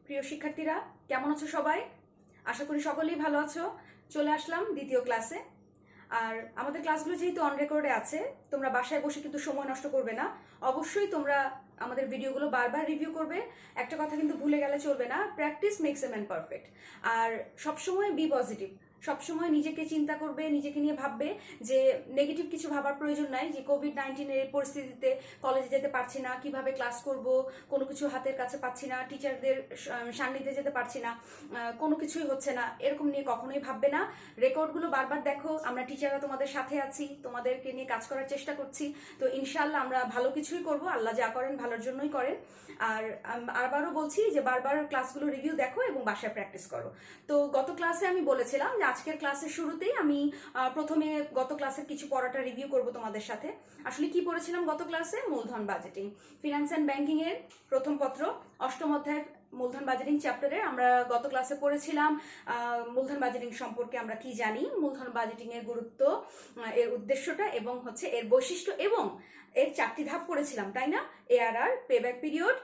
প্রিয় শিক্ষার্থীরা, কেমন আছো সবাই? আশা করি সকলেই ভালো আছো। চলে আসলাম দ্বিতীয় ক্লাসে। আর আমাদের ক্লাসগুলো যেহেতু অন রেকর্ডে আছে, তোমরা বাসায় বসে কিন্তু সময় নষ্ট করবে না। অবশ্যই তোমরা আমাদের ভিডিওগুলো বারবার রিভিউ করবে। একটা কথা কিন্তু ভুলে গেলে চলবে না, practice makes a man perfect. আর সবসময় বি পজিটিভ, সবসময় নিজেকে চিন্তা করবে, নিজেকে নিয়ে ভাববে যে নেগেটিভ কিছু ভাবার প্রয়োজন নাই, যে কোভিড-19 এর পরিস্থিতিতে কলেজে যেতে পারছি না, কিভাবে ক্লাস করব, কোনো কিছু হাতের কাছে পাচ্ছি না, টিচারদের সান্নিধ্যে যেতে পারছি না, কোনো কিছুই হচ্ছে না, এরকম নিয়ে কখনোই ভাববে না। রেকর্ডগুলো বারবার দেখো, আমরা টিচাররা তোমাদের সাথে আছি, তোমাদেরকে নিয়ে কাজ করার চেষ্টা করছি। তো ইনশাআল্লাহ আমরা ভালো কিছুই করব, আল্লাহ যা করেন ভালোর জন্যই করেন। আর আবারও বলছি যে বারবার ক্লাসগুলো রিভিউ দেখো এবং বাসায় প্র্যাকটিস করো। তো গত ক্লাসে আমি বলেছিলাম যে আজকের ক্লাসের শুরুতেই আমি প্রথমে গত ক্লাসের কিছু পড়াটা রিভিউ করব তোমাদের সাথে। আসলে কি পড়েছিলাম গত ক্লাসে? মূলধন বাজেটিং, ফিনান্স অ্যান্ড ব্যাংকিং এর প্রথম পত্র, অষ্টম অধ্যায় মূলধন বাজেটিং চ্যাপ্টারের আমরা গত ক্লাসে পড়েছিলাম মূলধন বাজেটিং সম্পর্কে আমরা কি জানি, মূলধন বাজেটিং এর গুরুত্ব, এর উদ্দেশ্যটা এবং হচ্ছে এর বৈশিষ্ট্য এবং এর 4টি ধাপ পড়েছিলাম, তাই না? এআরআর, পেব্যাক পিরিয়ড,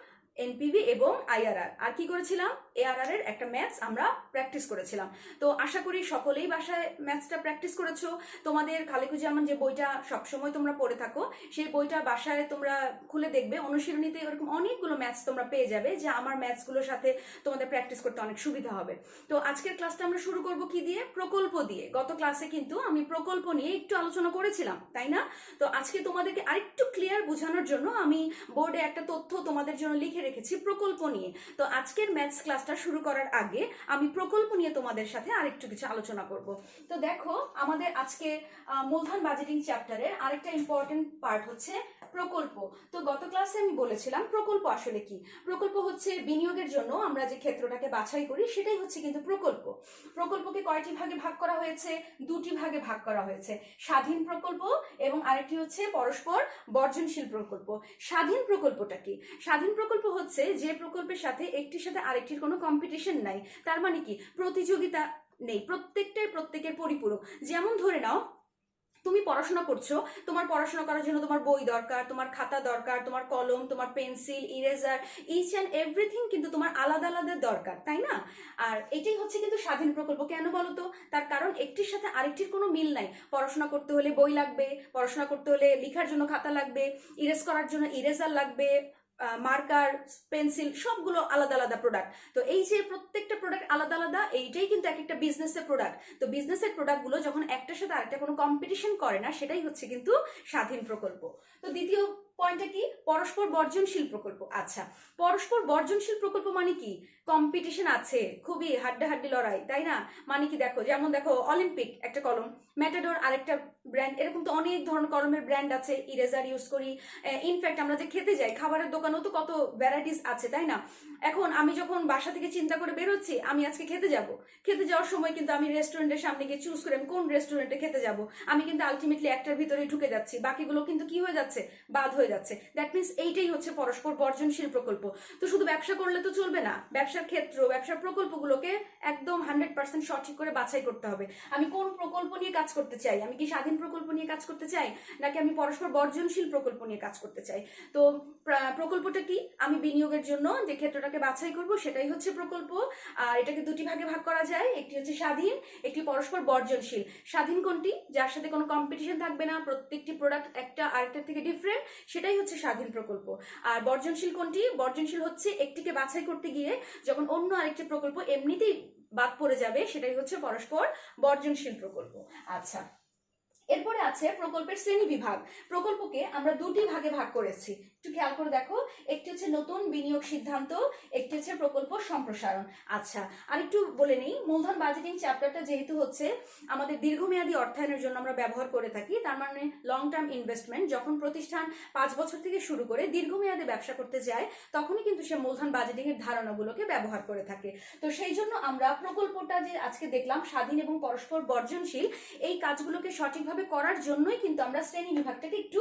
এনপিভি এবং আইআরআর। আর কি করেছিলাম? এআরআর এর একটা ম্যাথস আমরা প্র্যাকটিস করেছিলাম। তো আশা করি সকলেই বাসায় ম্যাথসটা প্র্যাকটিস করেছো। তোমাদের খালেকুজ্জামান যে বইটা সবসময় তোমরা পড়ে থাকো, সেই বইটা বাসায় তোমরা খুলে দেখবে, অনুশীলনীতে এরকম অনেকগুলো ম্যাথস তোমরা পেয়ে যাবে, যে আমার ম্যাথসগুলোর সাথে তোমাদের প্র্যাকটিস করতে অনেক সুবিধা হবে। তো আজকের ক্লাসটা আমরা শুরু করব কি দিয়ে? প্রকল্প দিয়ে। গত ক্লাসে কিন্তু আমি প্রকল্প নিয়ে একটু আলোচনা করেছিলাম, তাই না? তো আজকে তোমাদেরকে আরেকটু ক্লিয়ার বোঝানোর জন্য আমি বোর্ডে একটা তথ্য তোমাদের জন্য লিখে রেখেছি প্রকল্প নিয়ে। তো আজকের ম্যাথস ক্লাসটা শুরু করার আগে আমি প্রকল্প নিয়ে তোমাদের সাথে আরেকটু কিছু আলোচনা করব। তো দেখো, আমাদের আজকে মূলধন বাজেটিং চ্যাপ্টারের আরেকটা ইম্পর্টেন্ট পার্ট হচ্ছে প্রকল্প। তো গত ক্লাসে আমি বলেছিলাম প্রকল্প আসলে কি। প্রকল্প হচ্ছে বিনিয়োগের জন্য আমরা যে ক্ষেত্রটাকে বাছাই করি, সেটাই হচ্ছে কিন্তু প্রকল্প। প্রকল্পকে কয়টি ভাগে ভাগ করা হয়েছে? দুটি ভাগে ভাগ করা হয়েছে, স্বাধীন প্রকল্প এবং আরেকটি হচ্ছে পরস্পর বর্জনশীল প্রকল্প। স্বাধীন প্রকল্পটা কি? স্বাধীন প্রকল্প হচ্ছে যে প্রকল্পের সাথে একটির সাথে আরেকটির কোনো কম্পিটিশন নাই। তার মানে কি? প্রতিযোগিতা নেই, প্রত্যেকটাই প্রত্যেকের পরিপূরক। যেমন ধরে নাও, তুমি পড়াশোনা করছো, তোমার পড়াশোনা করার জন্য তোমার বই দরকার, তোমার খাতা দরকার, তোমার কলম, তোমার pencil, eraser, each and everything কিন্তু তোমার আলাদা আলাদা দরকার, তাই না? আর এটাই হচ্ছে কিন্তু স্বাধীন প্রকল্প। কেন বলো তো? তার কারণ একটির সাথে আরেকটির কোনো মিল নাই। পড়াশোনা করতে হলে বই লাগবে, পড়াশোনা করতে হলে লেখার জন্য খাতা লাগবে, ইরেজ করার জন্য ইরেজার লাগবে, মার্কার, পেন্সিল, সবগুলো আলাদা আলাদা প্রোডাক্ট। তো এই যে প্রত্যেকটা প্রোডাক্ট আলাদা আলাদা, এইটাই কিন্তু এক একটা বিজনেসের প্রোডাক্ট। তো বিজনেসের প্রোডাক্টগুলো যখন একটার সাথে আরেকটা কোনো কম্পিটিশন করে না, সেটাই হচ্ছে কিন্তু স্বাধীন প্রকল্প। তো দ্বিতীয় পয়েন্টটা কি? পরস্পর বর্জনশীল প্রকল্প। আচ্ছা, পরস্পর বর্জনশীল প্রকল্প মানে কি? কম্পিটিশন আছে, খুবই হাড্ডাহাড্ডি লড়াই, তাই না? মানে কি? দেখো, যেমন দেখো অলিম্পিক একটা কলম, ম্যাটাডোর আরেকটা ব্র্যান্ড, এরকম তো অনেক ধরনের কলমের ব্র্যান্ড আছে। ইরেজার ইউজ করি, ইনফ্যাক্ট আমরা যে খেতে যাই, খাবারের দোকানেও তো কত ভ্যারাইটিস আছে, তাই না? এখন আমি যখন বাসা থেকে চিন্তা করে বেরোচ্ছি আমি আজকে খেতে যাব, খেতে যাওয়ার সময় কিন্তু আমি রেস্টুরেন্টের সামনে গিয়ে চুজ করে আমি কোন রেস্টুরেন্টে খেতে যাব, আমি কিন্তু আলটিমেটলি একটার ভিতরেই ঢুকে যাচ্ছি, বাকিগুলো কিন্তু কি হয়ে যাচ্ছে? বাদ হয়ে যাচ্ছে। দ্যাট মিনস এইটাই হচ্ছে পরস্পর বর্জনশীল প্রকল্প। তো শুধু ব্যবসা করলে তো চলবে না, ব্যবসার ক্ষেত্র, ব্যবসার প্রকল্পগুলোকে একদম 100% সঠিক করে বাছাই করতে হবে। আমি কোন প্রকল্প নিয়ে কাজ করতে চাই? আমি কি স্বাধীন প্রকল্প নিয়ে কাজ করতে চাই, নাকি আমি পরস্পর বর্জনশীল প্রকল্প নিয়ে কাজ করতে চাই? তো প্রকল্পটা কি? আমি বিনিয়োগের জন্য যে ক্ষেত্রটাকে বাছাই করব সেটাই হচ্ছে প্রকল্প। আর এটাকে দুটি ভাগে ভাগ করা যায়, একটি হচ্ছে স্বাধীন, একটি পরস্পর বর্জনশীল। স্বাধীন কোনটি? যার সাথে কোনো কম্পিটিশন থাকবে না, প্রত্যেকটি প্রোডাক্ট একটা আরেকটার থেকে ডিফারেন্ট, সেটাই হচ্ছে স্বাধীন প্রকল্প। আর বর্জনশীল কোনটি? বর্জনশীল হচ্ছে একটিকে বাছাই করতে গিয়ে যখন অন্য আরেকটি প্রকল্প এমনিতেই বাদ পড়ে যাবে, সেটাই হচ্ছে পরস্পর বর্জনশীল প্রকল্প। আচ্ছা, এরপরে আছে প্রকল্পের শ্রেণী বিভাগ। প্রকল্পকে আমরা দুটি ভাগে ভাগ করেছি, একটু খেয়াল করে দেখো। একটি হচ্ছে নতুন বিনিয়োগ সিদ্ধান্ত, একটি হচ্ছে প্রকল্প সম্প্রসারণ। আচ্ছা, আর একটু বলে নেই, মূলধন বাজেটিং চ্যাপ্টারটা যেহেতু হচ্ছে আমাদের দীর্ঘমেয়াদী অর্থায়নের জন্য আমরা ব্যবহার করে থাকি, তার মানে লং টার্ম ইনভেস্টমেন্ট, যখন প্রতিষ্ঠান 5 বছর থেকে শুরু করে দীর্ঘমেয়াদে ব্যবসা করতে যায়, তখনই কিন্তু সে মূলধন বাজেটিং এর ধারণাগুলোকে ব্যবহার করে থাকে। তো সেই জন্য আমরা প্রকল্পটা যে আজকে দেখলাম, স্বাধীন এবং পরস্পর বর্জনশীল, এই কাজগুলোকে সঠিকভাবে করার জন্যই কিন্তু আমরা শ্রেণী বিভাগটাকে একটু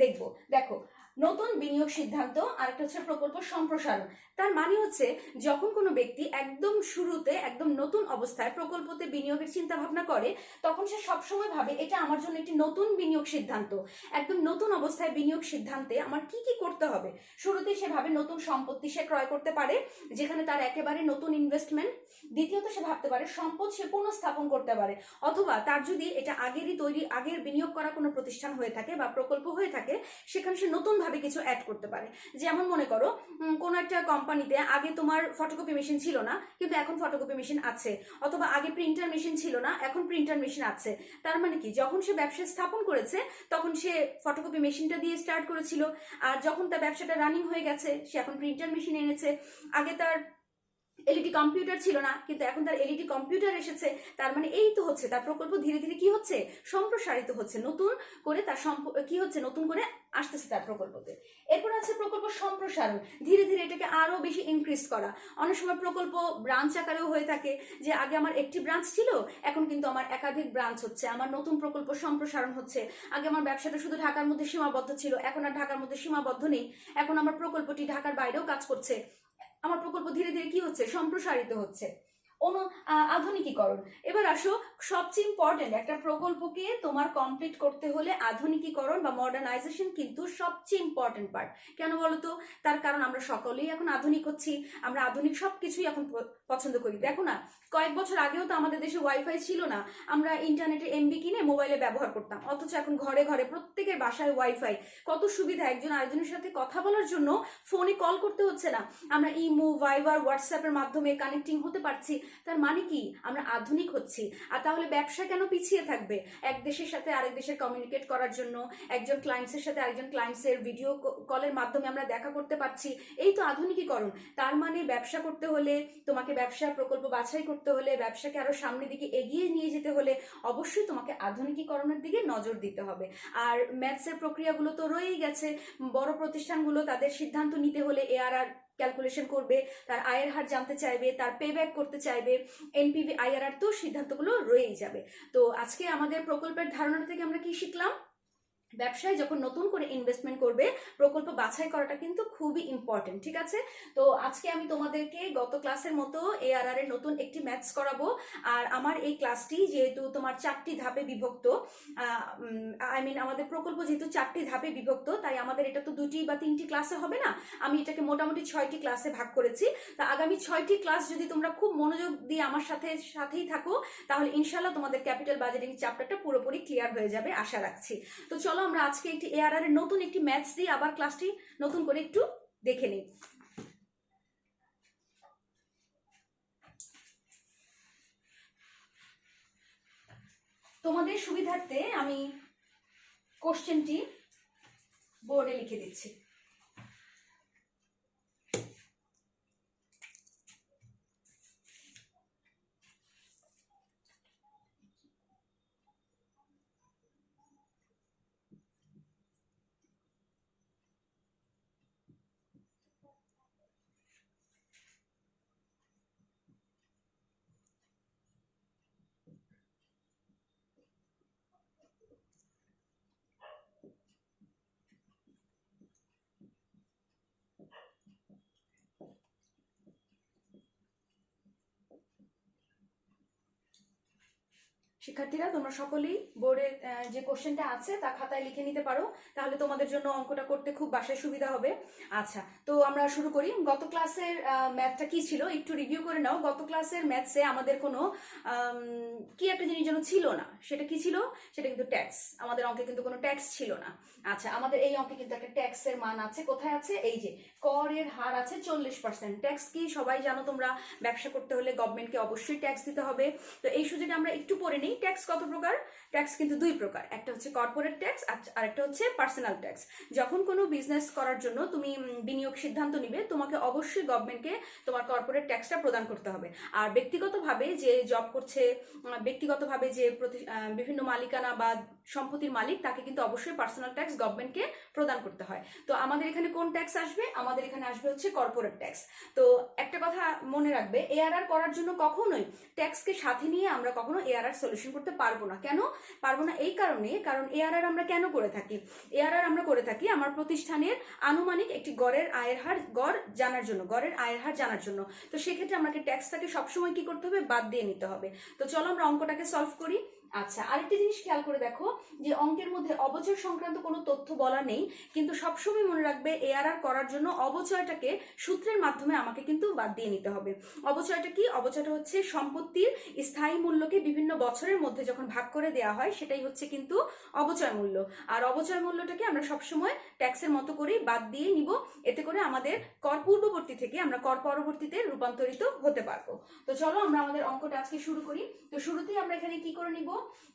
দেখবো। দেখো, নতুন বিনিয়োগ সিদ্ধান্ত, আর একটা হচ্ছে প্রকল্প সম্প্রসারণ। তার মানে হচ্ছে যখন কোনো ব্যক্তি একদম শুরুতে একদম নতুন অবস্থায় প্রকল্পতে বিনিয়োগের চিন্তা ভাবনা করে, তখন সে সবসময় ভাবে এটা আমার জন্য একটি নতুন বিনিয়োগ সিদ্ধান্ত। একদম নতুন অবস্থায় বিনিয়োগ সিদ্ধান্তে আমার কি কি করতে হবে। শুরুতেই সে ভাবে নতুন সম্পত্তি সে ক্রয় করতে পারে, যেখানে তার একেবারে নতুন ইনভেস্টমেন্ট। দ্বিতীয়ত সে ভাবতে পারে সম্পদ সে পুনঃস্থাপন করতে পারে, অথবা তার যদি এটা আগের বিনিয়োগ করা কোনো প্রতিষ্ঠান হয়ে থাকে বা প্রকল্প হয়ে থাকে, সেখানে সে নতুন ভাবে কিছু অ্যাড করতে পারে। যেমন মনে করো কোনো একটা কোম্পানিতে আগে তোমার ফটোকপি মেশিন ছিল না, কিন্তু এখন ফটোকপি মেশিন আছে, অথবা আগে প্রিন্টার মেশিন ছিল না, এখন প্রিন্টার মেশিন আছে। তার মানে কি, যখন সে ব্যবসা স্থাপন করেছে তখন সে ফটোকপি মেশিনটা দিয়ে স্টার্ট করেছিল, আর যখন তার ব্যবসাটা রানিং হয়ে গেছে সে এখন প্রিন্টার মেশিন এনেছে। আগে তার এলইডি কম্পিউটার ছিল না, কিন্তু এখন তার এলইডি কম্পিউটার এসেছে। তার মানে এই তো হচ্ছে তার প্রকল্প ধীরে ধীরে কি হচ্ছে, সম্প্রসারিত হচ্ছে, নতুন করে তার কি হচ্ছে, নতুন করে আসতেছে তার প্রকল্পতে। এরপর আছে প্রকল্প সম্প্রসারণ, ধীরে ধীরে এটাকে আরো বেশি ইনক্রিজ করা। অনেক সময় প্রকল্প ব্রাঞ্চ আকারেও হয়ে থাকে, যে আগে আমার একটি ব্রাঞ্চ ছিল, এখন কিন্তু আমার একাধিক ব্রাঞ্চ হচ্ছে, আমার নতুন প্রকল্প সম্প্রসারণ হচ্ছে। আগে আমার ব্যবসাটা শুধু ঢাকার মধ্যে সীমাবদ্ধ ছিল, এখন আর ঢাকার মধ্যে সীমাবদ্ধ নেই, এখন আমার প্রকল্পটি ঢাকার বাইরেও কাজ করছে। আমার প্রকল্প ধীরে ধীরে কি হচ্ছে, সম্প্রসারিত হচ্ছে। আধুনিকীকরণ। এবার আসো, সবচেয়ে ইম্পর্টেন্ট, একটা প্রকল্পকে তোমার কমপ্লিট করতে হলে আধুনিকীকরণ বা মডার্নাইজেশন কিন্তু সবচেয়ে ইম্পর্টেন্ট পার্ট। কেন বলতো? তার কারণ আমরা সকলেই এখন আধুনিক হচ্ছি, আমরা আধুনিক সবকিছুই এখন পছন্দ করি। দেখো না, কয়েক বছর আগেও তো আমাদের দেশে ওয়াইফাই ছিল না, আমরা ইন্টারনেটে এমবি কিনে মোবাইলে ব্যবহার করতাম, অথচ এখন ঘরে ঘরে প্রত্যেকের বাসায় ওয়াইফাই। কত সুবিধা, একজন আরেকজনের সাথে কথা বলার জন্য ফোনে কল করতে হচ্ছে না, আমরা ইমো, ভাইবার, হোয়াটসঅ্যাপের মাধ্যমে কানেক্টিং হতে পারছি। তার মানে কি, আমরা আধুনিক হচ্ছি। আর তাহলে ব্যবসা কেন পিছিয়ে থাকবে? এক দেশের সাথে আরেক দেশের কমিউনিকেট করার জন্য, একজন ক্লায়েন্টসের সাথে আরেকজন ক্লায়েন্টসের ভিডিও কলের মাধ্যমে আমরা দেখা করতে পারছি, এই তো আধুনিকীকরণ। তার মানে ব্যবসা করতে হলে, তোমাকে ব্যবসার প্রকল্প বাছাই করতে হলে, ব্যবসাকে আরো সামনের দিকে এগিয়ে নিয়ে যেতে হলে অবশ্যই তোমাকে আধুনিকীকরণের দিকে নজর দিতে হবে। আর ম্যাথসের প্রক্রিয়াগুলো তো রয়েই গেছে। বড় প্রতিষ্ঠানগুলো তাদের সিদ্ধান্ত নিতে হলে এআরআর ক্যালকুলেশন করবে, তার আয়ের হার জানতে চাইবে, তার পে ব্যাক করতে চাইবে, এনপিভি, আইআরআর তো সিদ্ধান্তগুলো রয়েই যাবে। তো আজকে আমাদের প্রকল্পের ধারণা থেকে আমরা কি শিখলাম? ব্যবসায় যখন নতুন করে ইনভেস্টমেন্ট করবে, প্রকল্প বাছাই করাটা কিন্তু খুবই ইম্পর্টেন্ট। ঠিক আছে, তো আজকে আমি তোমাদেরকে গত ক্লাসের মতো এআরআর এর নতুন একটি ম্যাথস করাবো। আর আমার এই ক্লাসটি যেহেতু তোমার 4টি ধাপে বিভক্ত, আমাদের প্রকল্প যেহেতু 4টি ধাপে বিভক্ত, তাই আমাদের এটা তো 2টি বা 3টি ক্লাসে হবে না, আমি এটাকে মোটামুটি 6টি ক্লাসে ভাগ করেছি। তা আগামী 6টি ক্লাস যদি তোমরা খুব মনোযোগ দিয়ে আমার সাথেই থাকো, তাহলে ইনশাল্লাহ তোমাদের ক্যাপিটাল বাজেটিং চ্যাপ্টারটা পুরোপুরি ক্লিয়ার হয়ে যাবে আশা রাখছি। তো চলো আমরা আজকে একটি এআরআর এর নতুন একটি ম্যাথস দিয়ে আবার ক্লাসটি নতুন করে একটু দেখে নিই। তোমাদের সুবিধার্থে আমি কোশ্চেনটি বোর্ডে লিখে দিচ্ছি। শিক্ষার্থীরা, তোমরা সকলেই বোর্ডে যে কোশ্চেনটা আছে তা খাতায় লিখে নিতে পারো, তাহলে তোমাদের জন্য অঙ্কটা করতে খুব বাসায় সুবিধা হবে। আচ্ছা, তো আমরা শুরু করি। গত ক্লাসের ম্যাথটা কি ছিল একটু রিভিউ করে নাও। গত ক্লাসের ম্যাথসে আমাদের কোনো কি একটা জিনিস যেন ছিল না, সেটা কি ছিল? সেটা কিন্তু ট্যাক্স। আমাদের অঙ্কে কিন্তু কোনো ট্যাক্স ছিল না। আচ্ছা, আমাদের এই অঙ্কে কিন্তু একটা ট্যাক্সের মান আছে। কোথায় আছে? এই যে করের হার আছে 40%। ট্যাক্স কি সবাই জানো তোমরা, ব্যবসা করতে হলে গভর্নমেন্টকে অবশ্যই ট্যাক্স দিতে হবে। তো এই সুযোগে আমরা একটু পড়ে নিই ট্যাক্স কত প্রকার। ট্যাক্স কিন্তু 2 প্রকার, একটা হচ্ছে কর্পোরেট ট্যাক্স আর একটা হচ্ছে পার্সোনাল ট্যাক্স। যখন কোনো বিজনেস করার জন্য তুমি বিনিয়োগ সিদ্ধান্ত নিবে, তোমাকে অবশ্যই গভর্নমেন্টকে তোমার কর্পোরেট ট্যাক্সটা প্রদান করতে হবে। আর ব্যক্তিগতভাবে যে জব করছে, ব্যক্তিগতভাবে যে বিভিন্ন মালিকানা বা সম্পত্তির মালিক, তাকে কিন্তু অবশ্যই পার্সোনাল ট্যাক্স গভর্নমেন্টকে প্রদান করতে হয়। তো আমাদের এখানে কোন ট্যাক্স আসবে? আমাদের এখানে আসবে হচ্ছে কর্পোরেট ট্যাক্স। তো একটা কথা মনে রাখবে, এআরআর করার জন্য কখনোই ট্যাক্সকে সাথে নিয়ে আমরা কখনো এআরআর সলিউশন ক্যালকুলেশন করতে পারবো না। কেন পারবো না? এই কারণে, কারণ এআরআর আমরা কেন করে থাকি? এআরআর আমরা করে থাকি আমার প্রতিষ্ঠানের আনুমানিক একটি গড়ের আয়ের হার গড়ের আয়ের হার জানার জন্য। তো সেক্ষেত্রে আমাকে ট্যাক্সটাকে সবসময় কি করতে হবে? বাদ দিয়ে নিতে হবে। তো চলো আমরা অঙ্কটাকে সলভ করি। আচ্ছা, আরেকটি জিনিস খেয়াল করে দেখো যে অঙ্কের মধ্যে অবচয় সংক্রান্ত কোনো তথ্য বলা নেই, কিন্তু সবসময় মনে রাখবে এআরআর করার জন্য অবচয়টাকে সূত্রের মাধ্যমে আমাকে কিন্তু বাদ দিয়ে নিতে হবে। অবচয়টা কি? অবচয়টা হচ্ছে সম্পত্তির স্থায়ী মূল্যকে বিভিন্ন বছরের মধ্যে যখন ভাগ করে দেওয়া হয় সেটাই হচ্ছে কিন্তু অবচয় মূল্য। আর অবচয় মূল্যটাকে আমরা সবসময় ট্যাক্সের মতো করেই বাদ দিয়ে নিব, এতে করে আমাদের কর পূর্ববর্তী থেকে আমরা কর পরবর্তীতে রূপান্তরিত হতে পারবো। তো চলো আমরা আমাদের অঙ্কটা আজকে শুরু করি। তো শুরুতেই আমরা এখানে কি করে নিব?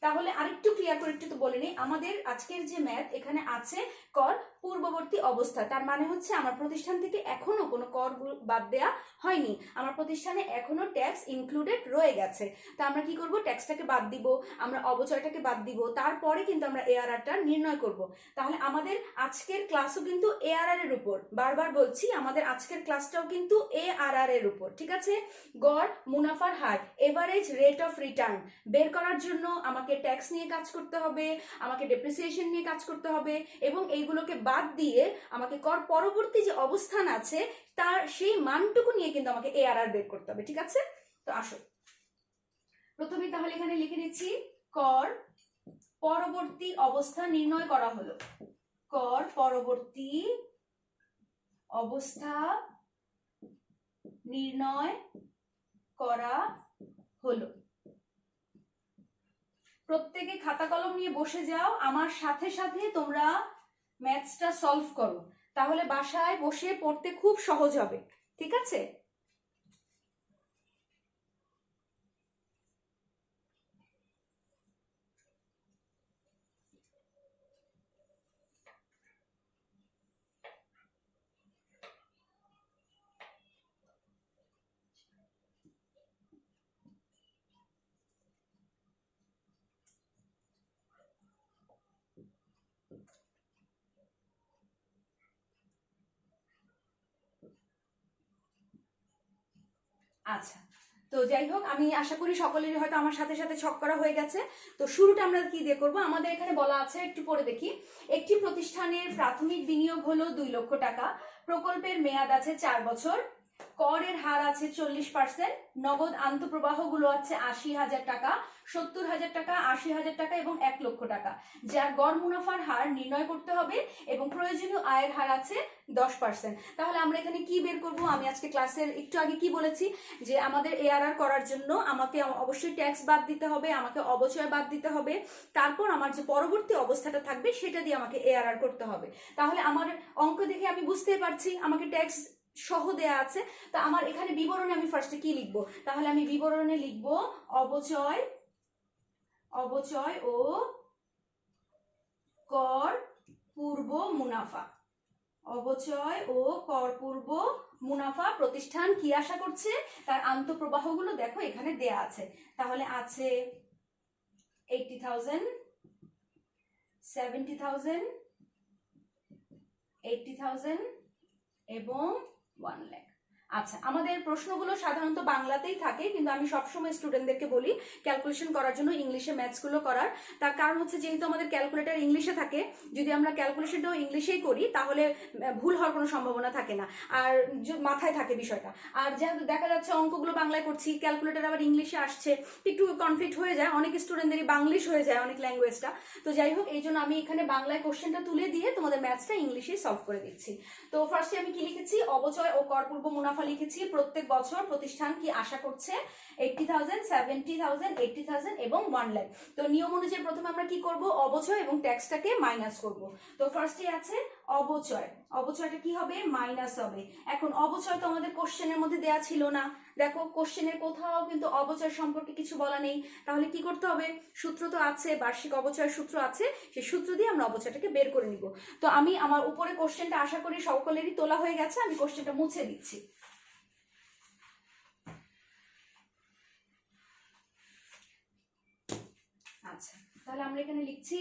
তাহলে আরেকটু ক্লিয়ার করে একটু তো বলে নিই, আমাদের আজকের যে ম্যাথ এখানে আছে কর পূর্ববর্তী অবস্থা, তার মানে হচ্ছে আমার প্রতিষ্ঠান থেকে এখনো কোনো কর বাদ দেয়া হয়নি, আমার প্রতিষ্ঠানে এখনো ট্যাক্স ইনক্লুডেড রয়ে গেছে। তা আমরা কি করব? ট্যাক্সটাকে বাদ দিব, আমরা অবচয়টাকে বাদ দিব, তারপরে কিন্তু আমরা এআরআরটা নির্ণয় করব। তাহলে আমাদের আজকের ক্লাসও কিন্তু এআরআর এর উপর, বারবার বলছি আমাদের আজকের ক্লাসটাও কিন্তু এআরআর এর উপর, ঠিক আছে? গড় মুনাফার হার, এভারেজ রেট অফ রিটার্ন বের করার জন্য আমাকে ট্যাক্স নিয়ে কাজ করতে হবে, আমাকে ডেপ্রিসিয়েশন নিয়ে কাজ করতে হবে, এবং এইগুলোকে বাদ দিয়ে আমাকে কর পরবর্তী যে অবস্থান আছে তার সেই মানটুকু নিয়ে কিন্তু আমাকে এআরআর বের করতে হবে, ঠিক আছে? তো আসো প্রথমে তাহলে এখানে লিখে নিচ্ছি কর পরবর্তী অবস্থা নির্ণয় করা হলো। কর পরবর্তী অবস্থা নির্ণয় করা হলো। প্রত্যেকে খাতা কলম নিয়ে বসে যাও, আমার সাথে সাথে তোমরা ম্যাথসটা সলভ করো, তাহলে বাসায় বসে পড়তে খুব সহজ হবে, ঠিক আছে? আচ্ছা, তো যাই হোক, আমি আশা করি সকলেরই হয়তো আমার সাথে সাথে ছক করা হয়ে গেছে। তো শুরুটা আমরা কি দিয়ে করবো? আমাদের এখানে বলা আছে, একটু পড়ে দেখি। একটি প্রতিষ্ঠানের প্রাথমিক বিনিয়োগ হলো 2 লক্ষ টাকা, প্রকল্পের মেয়াদ আছে 4 বছর, করের হার আছে 40%, নগদ আন্তঃপ্রবাহ গুলো আছে 80,000 টাকা, 70,000 টাকা, 80,000 টাকা এবং 1 লক্ষ টাকা, যার গড় মুনাফার হার নির্ণয় করতে হবে এবং প্রয়োজনীয় আয়ের হার আছে 10%। তাহলে আমরা এখানে কি বের করব? আমি আজকে ক্লাসের একটু আগে কি বলেছি যে আমাদের এআরআর করার জন্য আমাকে অবশ্যই ট্যাক্স বাদ দিতে হবে, আমাকে অবচয় বাদ দিতে হবে, তারপর আমার যে পরবর্তী অবস্থাটা থাকবে সেটা দিয়ে আমাকে এআরআর করতে হবে। তাহলে আমার অঙ্ক দেখে আমি বুঝতে পারছি আমাকে ট্যাক্স সহ দেয়া আছে। তা আমার এখানে বিবরণে আমি ফার্স্টে কি লিখব? তাহলে আমি বিবরণে লিখব অবচয় ও কর পূর্ব মুনাফা। অবচয় ও কর পূর্ব মুনাফা প্রতিষ্ঠান কি আশা করছে? তার আন্তঃপ্রবাহগুলো দেখো এখানে দেয়া আছে। তাহলে আছে 80,000, 70,000, 80,000 এবং 1 লাখ। আচ্ছা, আমাদের প্রশ্নগুলো সাধারণত বাংলাতেই থাকে, কিন্তু আমি সবসময় স্টুডেন্টদেরকে বলি ক্যালকুলেশন করার জন্য ইংলিশে ম্যাথসগুলো করার। তার কারণ হচ্ছে যেহেতু আমাদের ক্যালকুলেটর ইংলিশে থাকে, যদি আমরা ক্যালকুলেশনটাও ইংলিশেই করি তাহলে ভুল হওয়ার কোনো সম্ভাবনা থাকে না, আর মাথায় থাকে বিষয়টা। আর যেহেতু দেখা যাচ্ছে অঙ্কগুলো বাংলায় করছি, ক্যালকুলেটর আবার ইংলিশে আসছে, একটু কনফ্লিক্ট হয়ে যায়, অনেক স্টুডেন্টদেরই বাংলিশ হয়ে যায় অনেক ল্যাঙ্গুয়েজটা। তো যাই হোক, এই জন্য আমি এখানে বাংলায় কোশ্চেনটা তুলে দিয়ে তোমাদের ম্যাথসটা ইংলিশে সলভ করে দিচ্ছি। তো ফার্স্টে আমি কি লিখেছি? অবচয় ও কর পূর্ব মুনাফা লিখেছি। প্রত্যেক বছর প্রতিষ্ঠান কি আশা করছে? 80,000, 70,000, 80,000 এবং 1 লাখ। তো নিয়ম অনুযায়ী প্রথমে আমরা কি করব? অবচয় এবং ট্যাক্সটাকে মাইনাস করব। তো ফার্স্টে আছে অবচয়, অবচয়টা কি হবে? মাইনাস হবে। এখন অবচয় তো আমাদের কোশ্চেনের মধ্যে দেয়া ছিল না, দেখো কোশ্চেনের কোথাও কিন্তু অবচয় সম্পর্কে কিছু বলা নেই। তাহলে কি করতে হবে? সূত্র তো আছে, বার্ষিক অবচয় সূত্র আছে, সেই সূত্র দিয়ে আমরা অবচয়টাকে বের করে নিব। তো আমি আমার উপরে কোশ্চেনটা আশা করি সকলেরই তোলা হয়ে গেছে, আমি কোশ্চেনটা মুছে দিচ্ছি। আচ্ছা, তাহলে আমরা এখানে লিখছি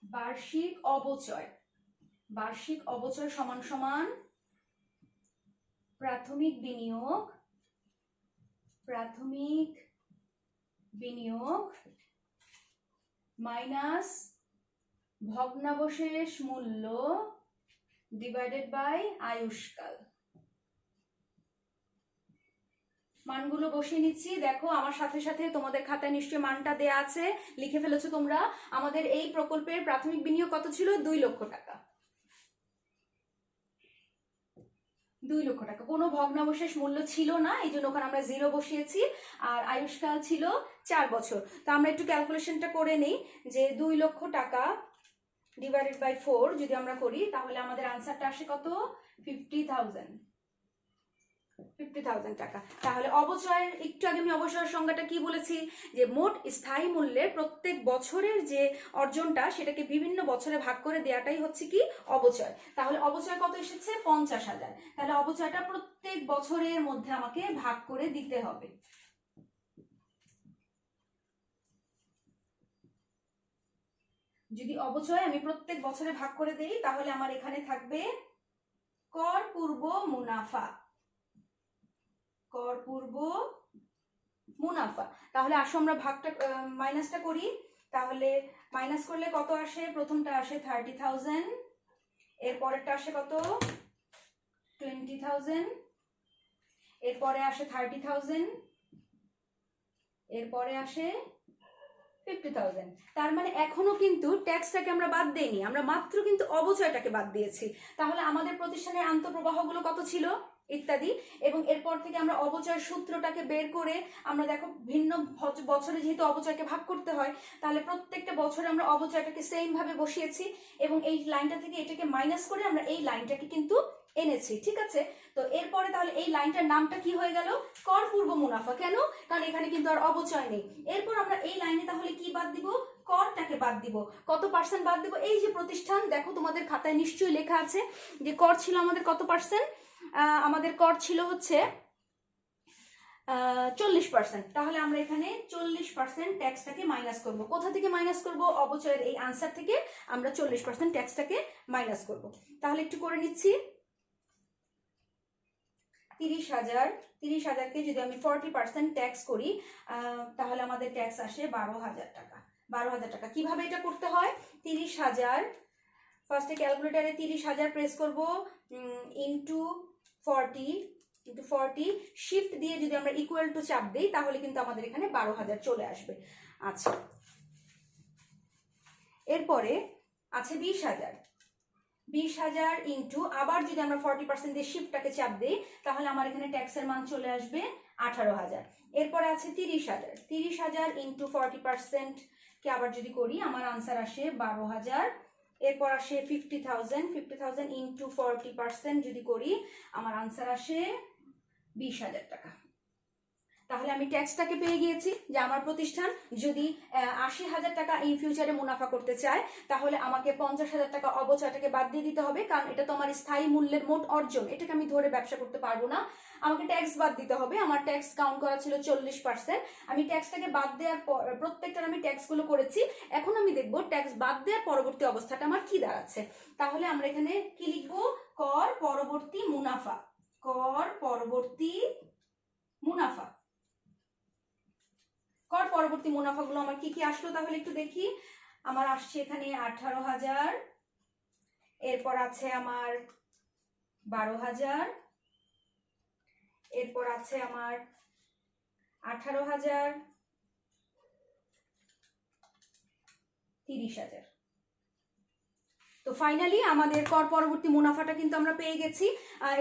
বার্ষিক অবচয়। বার্ষিক অবচয় সমান সমান প্রাথমিক বিনিয়োগ প্রাথমিক বিনিয়োগ মাইনাস ভগ্নাবশেষ মূল্য ডিভাইডেড বাই আয়ুষ্কাল। মানগুলো বসিয়ে নিচ্ছি। দেখো আমার সাথে সাথে তোমাদের খাতায় নিশ্চয়ই মানটা দেয়া আছে, লিখে ফেলেছো তোমরা। আমাদের এই প্রকল্পের প্রাথমিক বিনিয়োগ কত ছিল? 2 লক্ষ টাকা। 2 লক্ষ টাকা। কোনো ভগ্নাবশেষ মূল্য ছিল না, এই জন্য ওখানে আমরা 0 বসিয়েছি। আর আয়ুষ্কাল ছিল 4 বছর। তো আমরা একটু ক্যালকুলেশনটা করে নিই যে 2 লক্ষ টাকা ডিভাইডেড বাই 4 যদি আমরা করি, তাহলে আমাদের আনসারটা আসে কত? 50,000 টাকা। তাহলে অবচয়ের, একটু আগে আমি অবচয়ের সংজ্ঞাটা কি বলেছি, যে মোট স্থায়ী মূল্যের প্রত্যেক বছরের যে অর্জনটা সেটাকে বিভিন্ন বছরে ভাগ করে দেওয়াটাই হচ্ছে কি অবচয়। তাহলে অবচয় কত এসেছে? 50,000। তাহলে অবচয়টা প্রত্যেক বছরের মধ্যে আমাকে ভাগ করে দিতে হবে। যদি অবচয় আমি প্রত্যেক বছরে ভাগ করে দেই, তাহলে আমার এখানে থাকবে কর পূর্ব মুনাফা। কর পূর্ব মুনাফা। তাহলে আসো আমরা ভাগটা মাইনাসটা করি। তাহলে মাইনাস করলে কত আসে? প্রথমটা আসে 30,000, এর পরেরটা আসে কত? 20,000, এরপরে আসে 30,000, এরপরে আসে 50,000। তার মানে এখনো কিন্তু ট্যাক্সটাকে আমরা বাদ দেইনি, আমরা মাত্র কিন্তু অবচয়টাকে বাদ দিয়েছি। তাহলে আমাদের প্রতিষ্ঠানের আন্তঃপ্রবাহগুলো কত ছিল ইত্যাদি, এবং এরপর থেকে আমরা অবচয়ের সূত্রটাকে বের করে আমরা দেখো ভিন্ন বছরে যেহেতু অবচয়কে ভাগ করতে হয়, তাহলে প্রত্যেকটা বছরে আমরা অবচয়টাকে সেম ভাবে বসিয়েছি এবং এই লাইনটা থেকে এটাকে মাইনাস করে আমরা এই লাইনটাকে কিন্তু এনেছি। ঠিক আছে, তো এরপরে তাহলে এই লাইনটার নামটা কি হয়ে গেল? কর পূর্ব মুনাফা। কেন? কারণ এখানে কিন্তু আর অবচয় নেই। এরপর আমরা এই লাইনে তাহলে কি বাদ দিব? করটাকে বাদ দিব। কত পার্সেন্ট বাদ দিব? এই যে প্রতিষ্ঠান, দেখো তোমাদের খাতায় নিশ্চয়ই লেখা আছে যে কর ছিল আমাদের কত পার্সেন্ট? আমাদের কর ছিল হচ্ছে 40%। তাহলে আমরা এখানে 40% ট্যাক্সটাকে মাইনাস করব। কোথা থেকে মাইনাস করব? অবচয়ের এই আনসার থেকে আমরা 40% ট্যাক্সটাকে মাইনাস করব। তাহলে একটু করে নিচ্ছি। 30,000কে যদি আমি 40% ট্যাক্স করি, তাহলে আমাদের ট্যাক্স আসে 12,000 টাকা। 12,000 টাকা। কিভাবে এটা করতে হয়? 30,000, ফার্স্টে ক্যালকুলেটারে 30,000 প্রেস করব, ইন্টু 40 শিফট দিয়ে যদি আমরা ইকুয়াল টু চাপ দিই, তাহলে কিন্তু আমাদের এখানে 12,000 চলে আসবে। আচ্ছা, এরপরে আছে 20,000 ইন্টু, আবার যদি আমরা 40% দিয়ে শিফটটাকে চাপ দিই, তাহলে আমার এখানে ট্যাক্সের মান চলে আসবে 18,000। এরপরে আছে 30,000 ইন্টু 40% কে আবার যদি করি, আমার আনসার আসে 12,000। এরপর আসে 50,000 ইন্টু 40% যদি করি, আমার আনসার আসে 20,000 টাকা। তাহলে আমি ট্যাক্সটাকে পেয়ে গিয়েছি যে আমার প্রতিষ্ঠান যদি 80,000 টাকা ইন ফিউচারে মুনাফা করতে চায়, তাহলে আমাকে 50,000 টাকা অবচয়টাকে বাদ দিয়ে দিতে হবে, কারণ এটা তো আমার স্থায়ী মূল্যের মোট অর্জন, এটাকে আমি ধরে ব্যবসা করতে পারবো না। আমাকে ট্যাক্স বাদ দিতে হবে। আমার ট্যাক্স কাউন্ট করা ছিল 40%। আমি ট্যাক্সটাকে বাদ দেওয়ার পর প্রত্যেকটার আমি ট্যাক্সগুলো করেছি। এখন আমি দেখবো ট্যাক্স বাদ দেওয়ার পরবর্তী অবস্থাটা আমার কি দাঁড়াচ্ছে। তাহলে আমরা এখানে কি লিখবো? কর পরবর্তী মুনাফা। কর পরবর্তী মুনাফা। কর পরবর্তী মুনাফাগুলো আমার কি কি আসলো তাহলে একটু দেখি। আমার আসছে এখানে 18,000, এরপর আছে আমার 12,000, এরপর আছে আমার 18,000, 30,000। তো ফাইনালি আমাদের কর পরবর্তী মুনাফাটা কিন্তু আমরা পেয়ে গেছি।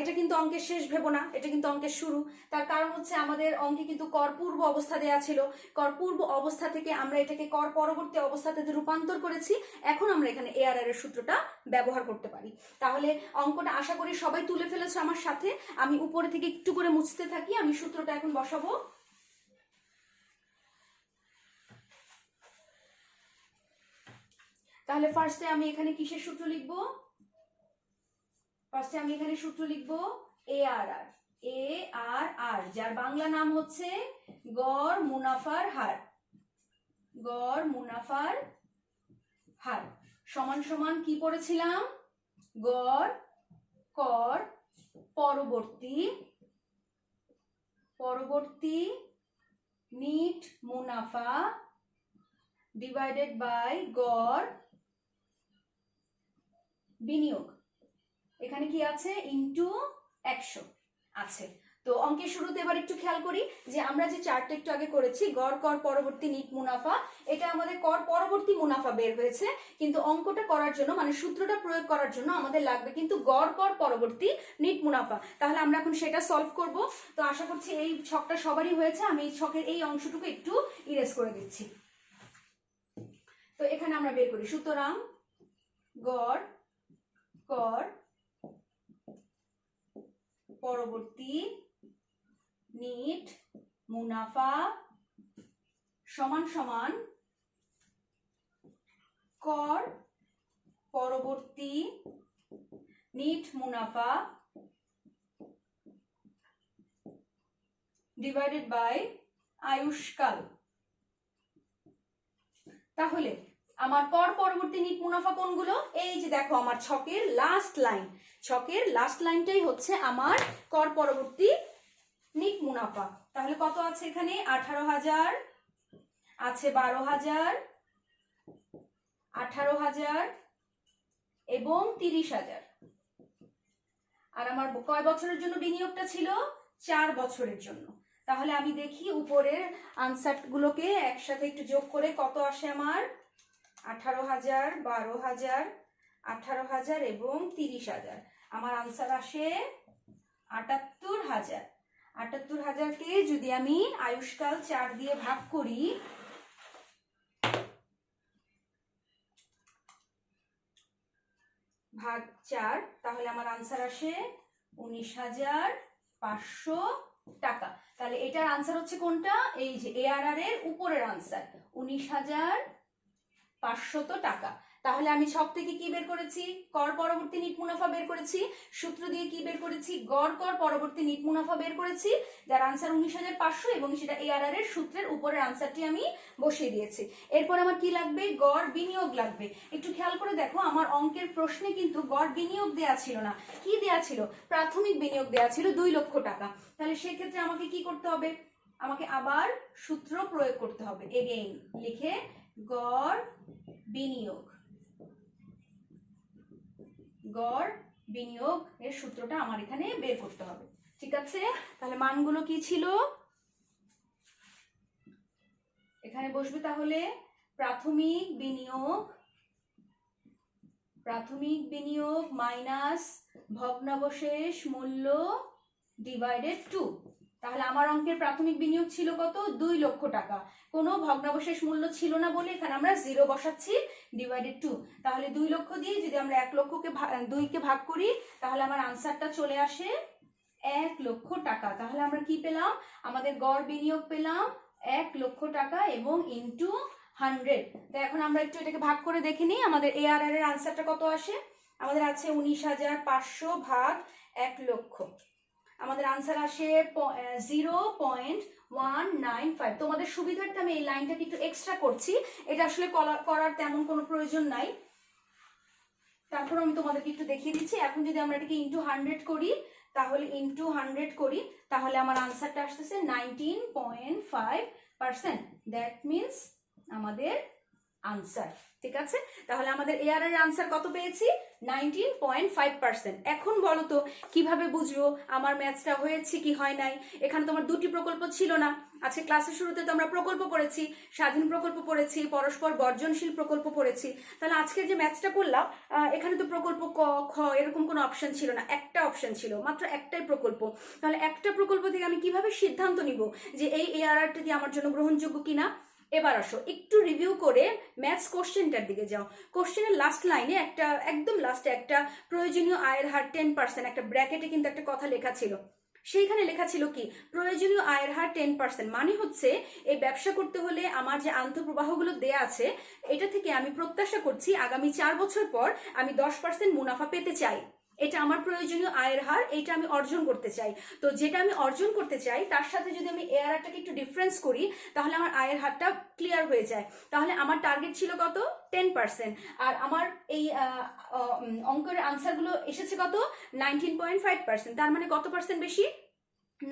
এটা কিন্তু অঙ্কের শেষ ভেবো না, এটা কিন্তু অঙ্কের শুরু। তার কারণ হচ্ছে আমাদের অঙ্কে কিন্তু কর পূর্ব অবস্থা দেয়া ছিল, কর পূর্ব অবস্থা থেকে আমরা এটাকে কর পরবর্তী অবস্থাতে রূপান্তর করেছি। এখন আমরা এখানে এআরআর এর সূত্রটা ব্যবহার করতে পারি। তাহলে অঙ্কটা আশা করি সবাই তুলে ফেলেছো আমার সাথে। আমি উপরে থেকে একটু করে মুছতে থাকি, আমি সূত্রটা এখন বসাবো। তাহলে ফার্স্টে আমি এখানে কিসের সূত্র লিখবো? ফার্স্টে আমি এখানে সূত্র লিখবো এআরআর। এআরআর যার বাংলা নাম হচ্ছে গড় মুনাফার হার। গড় মুনাফার হার সমান সমান কি পড়েছিলাম? গড় কর পরবর্তী নিট মুনাফা ডিভাইডেড বাই গড় বিনিয়োগ, এখানে কি আছে ইনটু 100 আছে। তো অঙ্কের শুরুতে এবার একটু খেয়াল করি যে আমরা যে চার্টটা একটু আগে করেছি গড় কর পরবর্তী নিট মুনাফা, এটা আমাদের কর পরবর্তী মুনাফা বের হয়েছে, কিন্তু অঙ্কটা করার জন্য মানে সূত্রটা প্রয়োগ করার জন্য আমাদের লাগবে কিন্তু গড় কর পরবর্তী নিট মুনাফা। তাহলে আমরা এখন সেটা সলভ করব। তো আশা করছি এই ছকটা সবারই হয়েছে, আমি এই ছকের এই অংশটুকু একটু ইরেজ করে দিচ্ছি। তো এখানে আমরা বের করি, সুতরাং গড় কর পরবর্তী নিট মুনাফা সমান সমান কর পরবর্তী নিট মুনাফা ডিভাইডেড বাই আয়ুষ্কাল। তাহলে আমার কর পরবর্তী নিট মুনাফা কোনগুলো, এই যে দেখো আমার ছকের লাস্ট লাইন, ছকের লাস্ট লাইনটাই হচ্ছে আমার কর পরবর্তী নিট মুনাফা। তাহলে কত আছে এখানে 18,000 আছে, 12,000, 18,000 এবং 30,000। আর আমার কয় বছরের জন্য বিনিয়োগটা ছিল 4 বছরের জন্য। তাহলে আমি দেখি উপরের আনসার গুলোকে একসাথে একটু যোগ করে কত আসে আমার 18,000, 12,000, 18,000 এবং 30,000। আমার আনসার আসে 78,000। 78,000কে যদি আমি আয়ুষ্কাল 4 দিয়ে ভাগ করি, ভাগ 4, তাহলে আমার আনসার আসে 19,500 টাকা। তাহলে এটার আনসার হচ্ছে কোনটা, এই যে এআরআর এর উপরের আনসার 19,500 টাকা। তাহলে আমি সব থেকে কি বের করেছি, কর পরবর্তী নিট মুনাফা বের করেছি, সূত্র দিয়ে কি বের করেছি, গড় কর পরবর্তী নিট মুনাফা বের করেছি, যার আনসার 19,500 এবং সেটা এআরআর এর সূত্রের উপরের আনসারটি আমি বসিয়ে দিয়েছি। এরপর আমার কি লাগবে, গড় বিনিয়োগ লাগবে। একটু খেয়াল করে দেখো আমার অঙ্কের প্রশ্নে কিন্তু গড় বিনিয়োগ দেয়া ছিল না, কি দেয়া ছিল, প্রাথমিক বিনিয়োগ দেয়া ছিল 2 লক্ষ টাকা। তাহলে সেক্ষেত্রে আমাকে কি করতে হবে, আমাকে আবার সূত্র প্রয়োগ করতে হবে, এগেইন লিখে গড় বিনিয়োগ, গড় বিনিয়োগ এর সূত্রটা আমার এখানে বের করতে হবে। ঠিক আছে, তাহলে মানগুলো কি ছিল, এখানে বসবে তাহলে প্রাথমিক বিনিয়োগ মাইনাস ভগ্নাবশেষ মূল্য ডিভাইডেড 2। তাহলে আমার অঙ্কের প্রাথমিক বিনিয়োগ ছিল কত, 2 লক্ষ টাকা, কোনো ভগ্নাবশেষ মূল্য ছিল না বলে এখানে আমরা 0 বসাচ্ছি, ডিভাইডেড 2। তাহলে 2 লক্ষ দিয়ে যদি আমরা 1 লক্ষকে 2 কে ভাগ করি, তাহলে আমার আনসারটা চলে আসে 1 লক্ষ টাকা। তাহলে আমরা কি পেলাম, আমাদের গড় বিনিয়োগ পেলাম 1 লক্ষ টাকা এবং ইনটু 100। তো এখন আমরা একটু এটাকে ভাগ করে দেখে নিই, আমাদের এআরআর এর আনসারটা কত আসে, আমাদের আছে 19,500 ভাগ 1 লক্ষ, আমাদের আনসার আসে 0.195। তোমাদের সুবিধার্থে আমি এই লাইনটাকে একটু এক্সট্রা করছি, এটা আসলে করার তেমন কোনো প্রয়োজন নাই, তারপর আমি তোমাদেরকে একটু দেখিয়ে দিচ্ছি। এখন যদি আমরা এটাকে ইনটু 100 করি, তাহলে ইনটু 100 করি, তাহলে আমার আনসারটা আসতেছে 19.5%। দ্যাট মিনস আমাদের আনসার। ঠিক আছে, তাহলে আমাদের এআরআর এর আনসার কত পেয়েছি, 19.5%। এখন বলো তো কিভাবে বুঝবো আমার ম্যাথসটা হয়েছে কি হয় নাই। এখানে তোমার 2টি প্রকল্প ছিল না, আজকে ক্লাসের শুরুতে তো আমরা প্রকল্প পড়েছি, স্বাধীন প্রকল্প পড়েছি, পরস্পর বর্জনশীল প্রকল্প পড়েছি। তাহলে আজকের যে ম্যাথসটা করলাম এখানে তো প্রকল্প ক খ এরকম কোনো অপশন ছিল না, একটা অপশন ছিল, মাত্র একটাই প্রকল্প। তাহলে একটা প্রকল্প থেকে আমি কিভাবে সিদ্ধান্ত নিব যে এই এআরআরটা কি আমার জন্য গ্রহণযোগ্য কিনা। এবার আসো একটু রিভিউ করে ম্যাথস কোশ্চেনটার দিকে যাও। কোশ্চেনের লাস্ট লাইনে একটা, একদম লাস্টে একটা প্রয়োজনীয় আয়ের হার 10%, একটা ব্র্যাকেটে কিন্তু একটা কথা লেখা ছিল, সেইখানে লেখা ছিল কি, প্রয়োজনীয় আয়ের হার 10%, মানে হচ্ছে এই ব্যবসা করতে হলে আমার যে আন্তঃপ্রবাহগুলো দেয়া আছে এটা থেকে আমি প্রত্যাশা করছি আগামী 4 বছর পর আমি 10% মুনাফা পেতে চাই, এটা আমার প্রয়োজনীয় আয়ের হার, এটা আমি অর্জন করতে চাই। তো যেটা আমি অর্জন করতে চাই তার সাথে যদি আমি এআরআরটাকে একটু ডিফারেন্স করি, তাহলে আমার আয়ের হারটা ক্লিয়ার হয়ে যায়। তাহলে আমার টার্গেট ছিল কত, 10%, আর আমার এই অঙ্কের আনসারগুলো এসেছে কত, 19.5%। তার মানে কত পার্সেন্ট বেশি,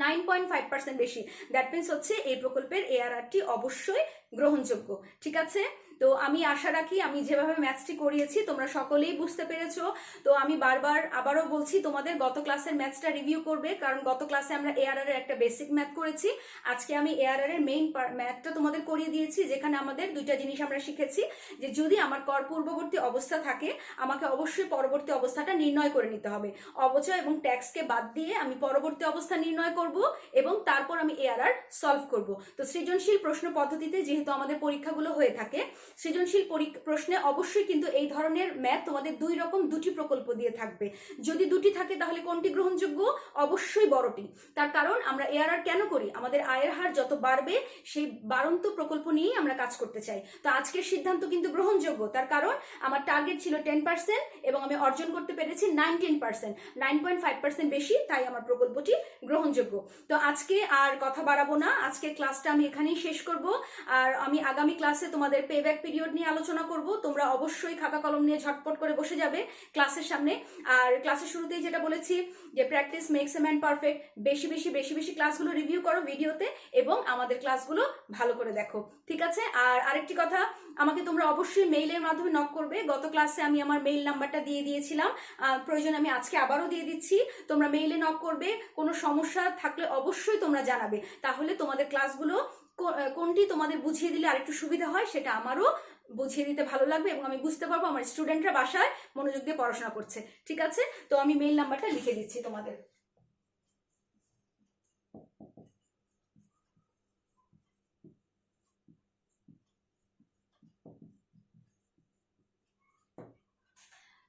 9.5% বেশি। দ্যাট মিনস হচ্ছে এই প্রকল্পের এআরআরটি অবশ্যই গ্রহণযোগ্য। ঠিক আছে, তো আমি আশা রাখি আমি যেভাবে ম্যাথসটি করিয়েছি তোমরা সকলেই বুঝতে পেরেছো। তো আমি বারবার আবারও বলছি তোমাদের গত ক্লাসের ম্যাথসটা রিভিউ করবে, কারণ গত ক্লাসে আমরা এআরআর এর একটা বেসিক ম্যাথ করেছি। আজকে আমি এআরআর এর মেইন ম্যাথটা তোমাদের করিয়ে দিয়েছি, যেখানে আমাদের দুইটা জিনিস আমরা শিখেছি যে যদি আমার কর পূর্ববর্তী অবস্থা থাকে আমাকে অবশ্যই পরবর্তী অবস্থাটা নির্ণয় করে নিতে হবে। অবচয় এবং ট্যাক্সকে বাদ দিয়ে আমি পরবর্তী অবস্থা নির্ণয় করব এবং তারপর আমি এআরআর সলভ করব। তো সৃজনশীল প্রশ্ন পদ্ধতিতে যেহেতু আমাদের পরীক্ষাগুলো হয়ে থাকে, সৃজনশীল প্রশ্নে অবশ্যই কিন্তু এই ধরনের ম্যাথ তোমাদের দুটি প্রকল্প দিয়ে থাকবে। যদি দুটি থাকে তাহলে কোনটি গ্রহণযোগ্য? অবশ্যই বড়টি। তার কারণ আমরা এআরআর কেন করি? আমাদের আয়ের হার যত বাড়বে সেই বাড়ন্ত প্রকল্প নিয়েই আমরা কাজ করতে চাই। তো আজকের সিদ্ধান্ত কিন্তু গ্রহণযোগ্য, তার কারণ আমার টার্গেট ছিল 10% এবং আমি অর্জন করতে পেরেছি 19%, 9.5% বেশি, তাই আমার প্রকল্পটি গ্রহণযোগ্য। তো আজকে আর কথা বাড়াবো না, আজকে ক্লাসটা আমি এখানেই শেষ করব। আর আমি আগামী ক্লাসে তোমাদের পেব্যাক পিরিয়ড নিয়ে আলোচনা করব। তোমরা অবশ্যই খাতা কলম নিয়ে ঝটপট করে বসে যাবে ক্লাসের সামনে। আর ক্লাসের শুরুতেই যেটা বলেছি যে practice makes a man perfect, বেশি বেশি বেশি বেশি ক্লাসগুলো রিভিউ করো ভিডিওতে এবং আমাদের ক্লাসগুলো ভালো করে দেখো। ঠিক আছে, আর আরেকটি কথা, আমাকে তোমরা অবশ্যই মেইলের মাধ্যমে নক করবে। গত ক্লাসে আমি আমার মেইল নাম্বারটা দিয়ে দিয়েছিলাম, প্রয়োজন আমি আজকে আবারও দিয়ে দিচ্ছি। তোমরা মেইলে নক করবে, কোনো সমস্যা থাকলে অবশ্যই তোমরা জানাবে, তাহলে তোমাদের ক্লাসগুলো কোনটি তোমাদের বুঝিয়ে দিলে আরেকটু সুবিধা হয় সেটা আমারও বুঝিয়ে দিতে ভালো লাগবে এবং আমি বুঝতে পারবো আমার স্টুডেন্টরা বাসায় মনোযোগ দিয়ে পড়াশোনা করছে। ঠিক আছে, তো আমি মেইল নাম্বারটা লিখে দিচ্ছি তোমাদের।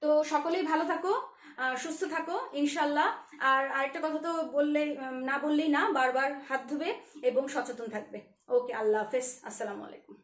তো সকলেই ভালো থাকো, সুস্থ থাকো ইনশাল্লাহ। আর আরেকটা কথা তো বললেই না, বারবার হাত ধুবে এবং সচেতন থাকবে। ওকে, আল্লাহ হাফেজ, আসসালামু আলাইকুম।